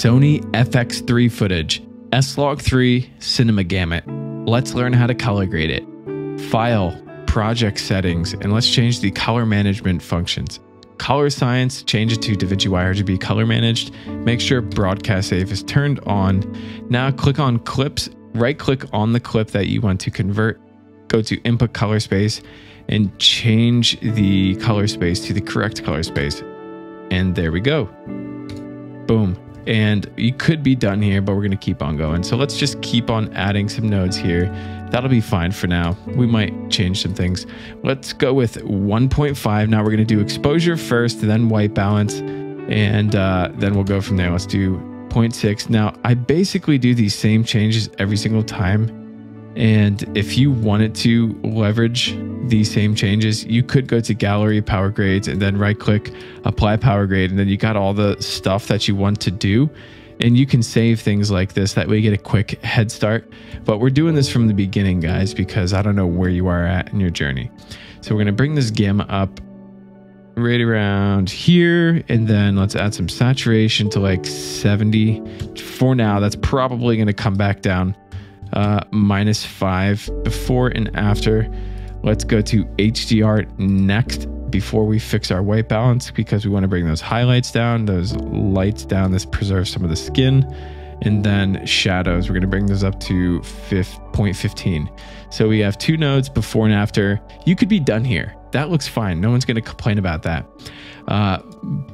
Sony FX3 footage, S-Log3 Cinema Gamut. Let's learn how to color grade it. File, project settings, and let's change the color management functions. Color science, change it to DaVinci RGB color managed. Make sure broadcast save is turned on. Now click on clips, right click on the clip that you want to convert. Go to input color space and change the color space to the correct color space. And there we go. Boom. And you could be done here, but we're going to keep on going. So let's just keep on adding some nodes here. That'll be fine for now. We might change some things. Let's go with 1.5. Now we're going to do exposure first, then white balance, and then we'll go from there. Let's do 0.6. Now I basically do these same changes every single time. And if you wanted to leverage these same changes, you could go to gallery power grades and then right click apply power grade. And then you got all the stuff that you want to do. And you can save things like this. That way you get a quick head start. But we're doing this from the beginning, guys, because I don't know where you are at in your journey. So we're going to bring this gamma up right around here. And then let's add some saturation to like 70. For now, that's probably going to come back down. -5 before and after. Let's go to HDR next before we fix our white balance, because we want to bring those highlights down, those lights down. This preserves some of the skin. And then shadows, we're going to bring those up to 0.15. So we have 2 nodes before and after. You could be done here. That looks fine. No one's going to complain about that.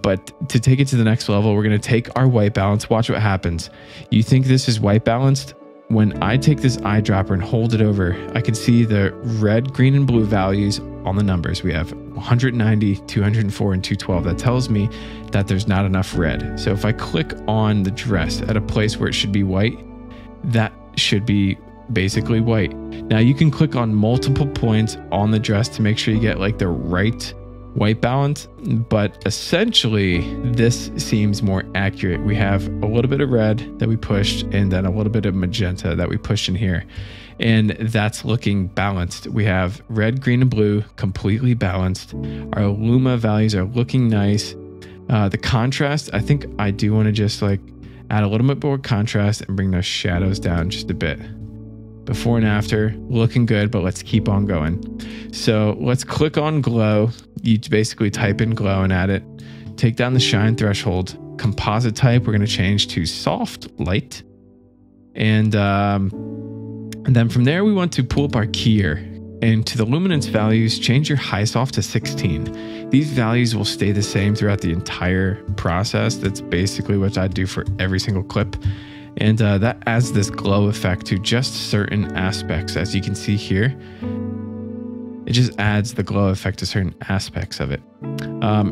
But to take it to the next level, we're going to take our white balance. Watch what happens. You think this is white balanced? When I take this eyedropper and hold it over, I can see the red, green, and blue values on the numbers. We have 190, 204, and 212. That tells me that there's not enough red. So if I click on the dress at a place where it should be white, that should be basically white. Now you can click on multiple points on the dress to make sure you get like the right white balance, but essentially this seems more accurate. We have a little bit of red that we pushed and then a little bit of magenta that we pushed in here, and that's looking balanced. We have red, green, and blue completely balanced. Our luma values are looking nice. The contrast, I think I do want to just like add a little bit more contrast and bring those shadows down just a bit. Before and after, looking good, but let's keep on going. So let's click on glow. You basically type in glow and add it. Take down the shine threshold. Composite type, we're going to change to soft light. And then from there, we want to pull up our keyer. And to the luminance values, change your highest off to 16. These values will stay the same throughout the entire process. That's basically what I do for every single clip. And that adds this glow effect to just certain aspects. As you can see here, it just adds the glow effect to certain aspects of it.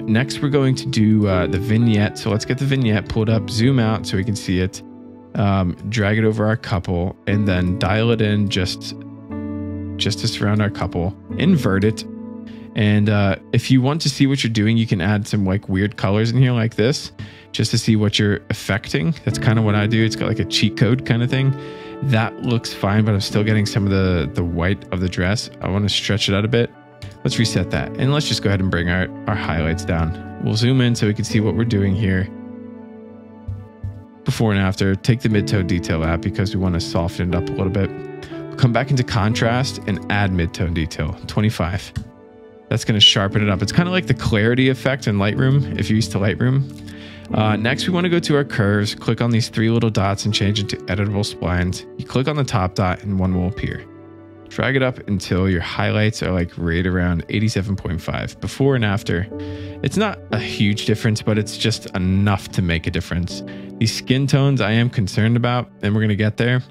Next, we're going to do the vignette. So let's get the vignette pulled up, zoom out so we can see it, drag it over our couple, and then dial it in just to surround our couple, invert it. And if you want to see what you're doing, you can add some like weird colors in here like this, just to see what you're affecting. That's kind of what I do. It's got like a cheat code kind of thing. That looks fine, but I'm still getting some of the white of the dress. I want to stretch it out a bit. Let's reset that. And let's just go ahead and bring our highlights down. We'll zoom in so we can see what we're doing here. Before and after, take the mid-tone detail out because we want to soften it up a little bit. We'll come back into contrast and add mid-tone detail, 25. That's going to sharpen it up. It's kind of like the clarity effect in Lightroom, if you're used to Lightroom. Next, we want to go to our curves, click on these 3 little dots and change it to editable splines. You click on the top dot and one will appear. Drag it up until your highlights are like right around 87.5. Before and after, it's not a huge difference, but it's just enough to make a difference. These skin tones I am concerned about, and we're going to get there.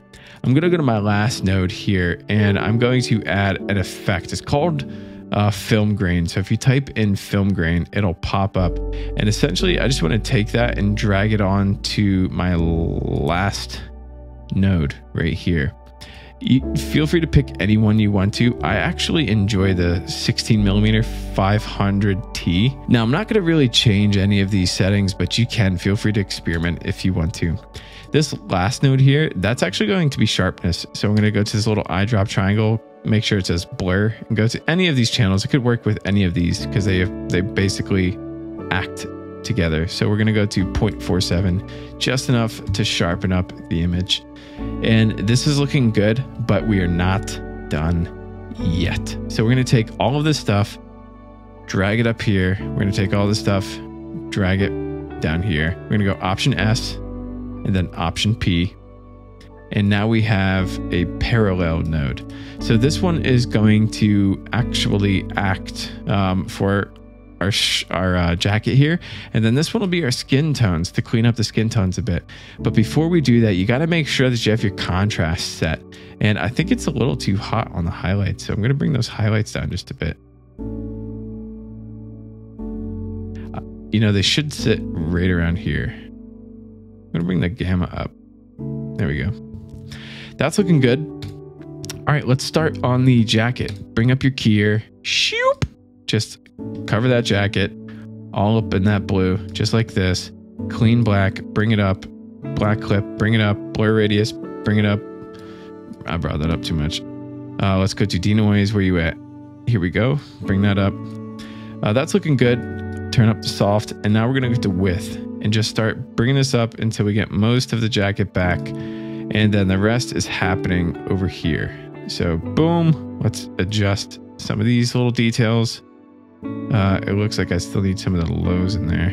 I'm going to go to my last node here, and I'm going to add an effect. It's called film grain. So if you type in film grain, it'll pop up. And essentially, I just want to take that and drag it on to my last node right here. You feel free to pick any one you want to. I actually enjoy the 16mm 500T. Now, I'm not going to really change any of these settings, but you can feel free to experiment if you want to. This last node here, that's actually going to be sharpness. So I'm going to go to this little eyedrop triangle, make sure it says blur, and go to any of these channels. It could work with any of these because they basically act together. So we're going to go to 0.47, just enough to sharpen up the image. And this is looking good, but we are not done yet. So we're going to take all of this stuff, drag it up here. We're going to take all this stuff, drag it down here. We're going to go Option S and then Option P. And now we have a parallel node. So this one is going to actually act for our jacket here. And then this one will be our skin tones to clean up the skin tones a bit. But before we do that, you got to make sure that you have your contrast set. And I think it's a little too hot on the highlights. So I'm going to bring those highlights down just a bit. You know, they should sit right around here. I'm going to bring the gamma up. There we go. That's looking good. All right, let's start on the jacket. Bring up your keyer. Shoop. Just cover that jacket all up in that blue, just like this. Clean black, bring it up. Black clip, bring it up. Blur radius, bring it up. I brought that up too much. Let's go to denoise. Where you at? Here we go. Bring that up. That's looking good. Turn up to soft. And now we're going to go to width and just start bringing this up until we get most of the jacket back. And then the rest is happening over here. So boom, let's adjust some of these little details. It looks like I still need some of the lows in there.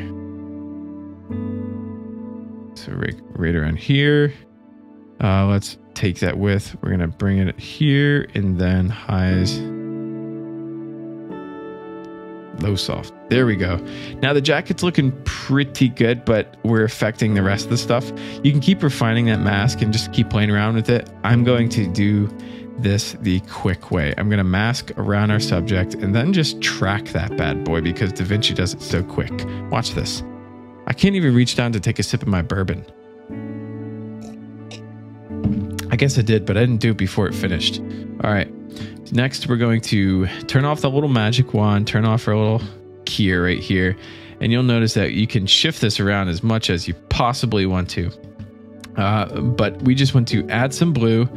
So right around here. Let's take that width. We're going to bring it here and then highs. Low soft. There we go. Now the jacket's looking pretty good, but we're affecting the rest of the stuff. You can keep refining that mask and just keep playing around with it. I'm going to do this the quick way. I'm going to mask around our subject and then just track that bad boy because DaVinci does it so quick. Watch this. I can't even reach down to take a sip of my bourbon. I guess I did, but I didn't do it before it finished. All right. Next, we're going to turn off the little magic wand, turn off our little keyer right here, and you'll notice that you can shift this around as much as you possibly want to. But we just want to add some blue.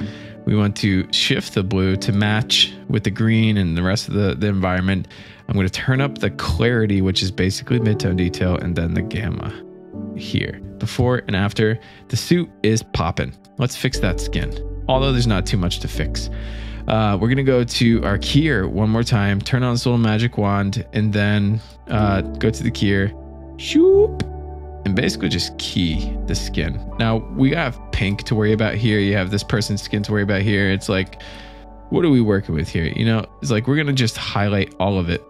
We want to shift the blue to match with the green and the rest of the environment. I'm going to turn up the clarity, which is basically midtone detail, and then the gamma here. Before and after, the suit is popping. Let's fix that skin, although there's not too much to fix. We're going to go to our keyer one more time, turn on this little magic wand, and then go to the keyer, shoop, and basically just key the skin. Now, we have pink to worry about here. You have this person's skin to worry about here. It's like, what are we working with here? You know, it's like we're going to just highlight all of it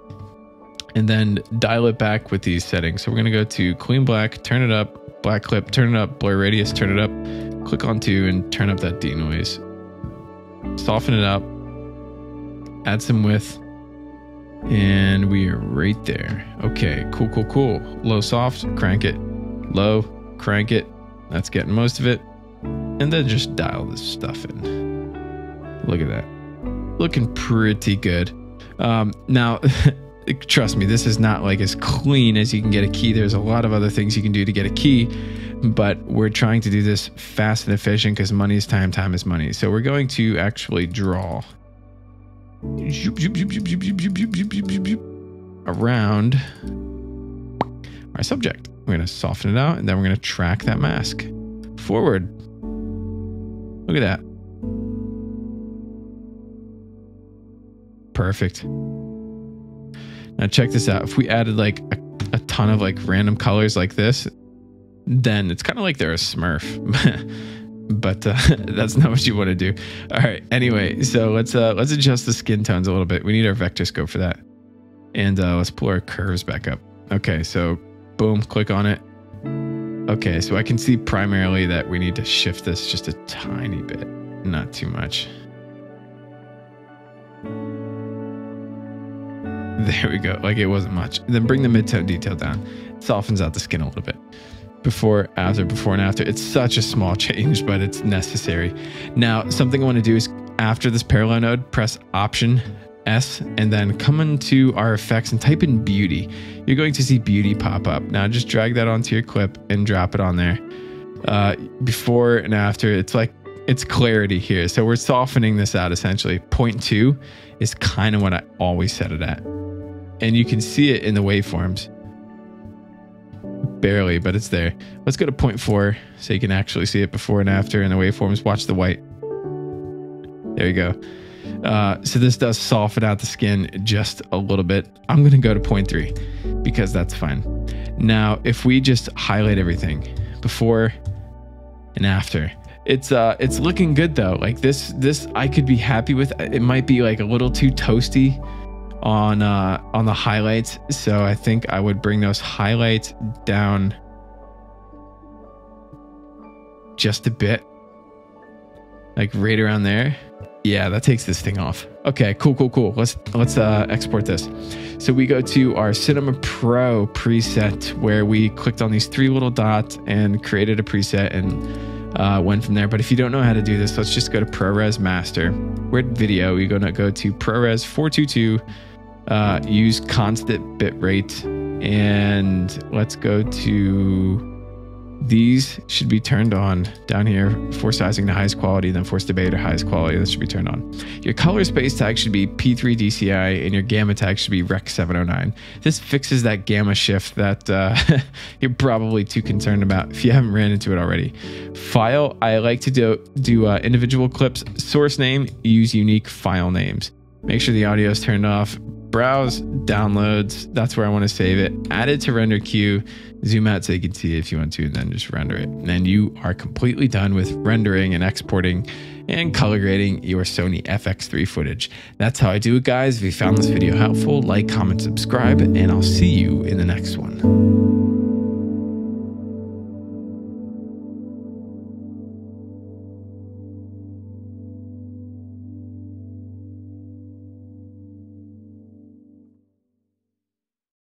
and then dial it back with these settings. So we're going to go to clean black, turn it up, black clip, turn it up, blur radius, turn it up, click on 2 and turn up that denoise. Soften it up, add some width, and we are right there. Okay, cool, cool, cool. Low soft, crank it. Low, crank it. That's getting most of it. And then just dial this stuff in. Look at that. Looking pretty good. Now, trust me, this is not like as clean as you can get a key. There's a lot of other things you can do to get a key, but we're trying to do this fast and efficient because money is time, time is money. So we're going to actually draw around our subject. We're going to soften it out and then we're going to track that mask forward. Look at that. Perfect. Now check this out. If we added like a ton of like random colors like this, then it's kind of like they're a Smurf. But that's not what you want to do. All right. Anyway, so let's adjust the skin tones a little bit. We need our vector scope for that. And let's pull our curves back up. Okay, so boom, click on it. Okay, so I can see primarily that we need to shift this just a tiny bit, not too much. There we go. Like it wasn't much. Then bring the midtone detail down. It softens out the skin a little bit. Before, after, before, and after. It's such a small change, but it's necessary. Now, something I want to do is after this parallel node, press Option S and then come into our effects and type in beauty. You're going to see beauty pop up. Now just drag that onto your clip and drop it on there. Before and after, it's like, it's clarity here. So we're softening this out essentially. 0.2 is kind of what I always set it at. And you can see it in the waveforms. barely, but it's there. Let's go to 0.4 so you can actually see it before and after in the waveforms. Watch the white. There you go. So this does soften out the skin just a little bit. I'm going to go to 0.3 because that's fine. Now, if we just highlight everything before and after, it's looking good though. Like this I could be happy with. It might be like a little too toasty on the highlights. So I think I would bring those highlights down just a bit, like right around there. Yeah, that takes this thing off. Okay, cool. Let's export this. So we go to our Cinema Pro preset where we clicked on these 3 little dots and created a preset and went from there. But if you don't know how to do this, let's just go to ProRes Master. We're at video. We're gonna go to ProRes 422, use constant bitrate, and let's go to, these should be turned on down here. Force sizing to highest quality, then force debate to highest quality. This should be turned on. Your color space tag should be P3 DCI, and your gamma tag should be Rec 709. This fixes that gamma shift that you're probably too concerned about if you haven't ran into it already. File, I like to do individual clips. Source name, use unique file names. Make sure the audio is turned off. Browse, downloads, that's where I want to save it. Add it to render queue, zoom out so you can see it if you want to, and then just render it. And then you are completely done with rendering and exporting and color grading your Sony FX3 footage. That's how I do it, guys. If you found this video helpful, like, comment, subscribe, and I'll see you in the next one.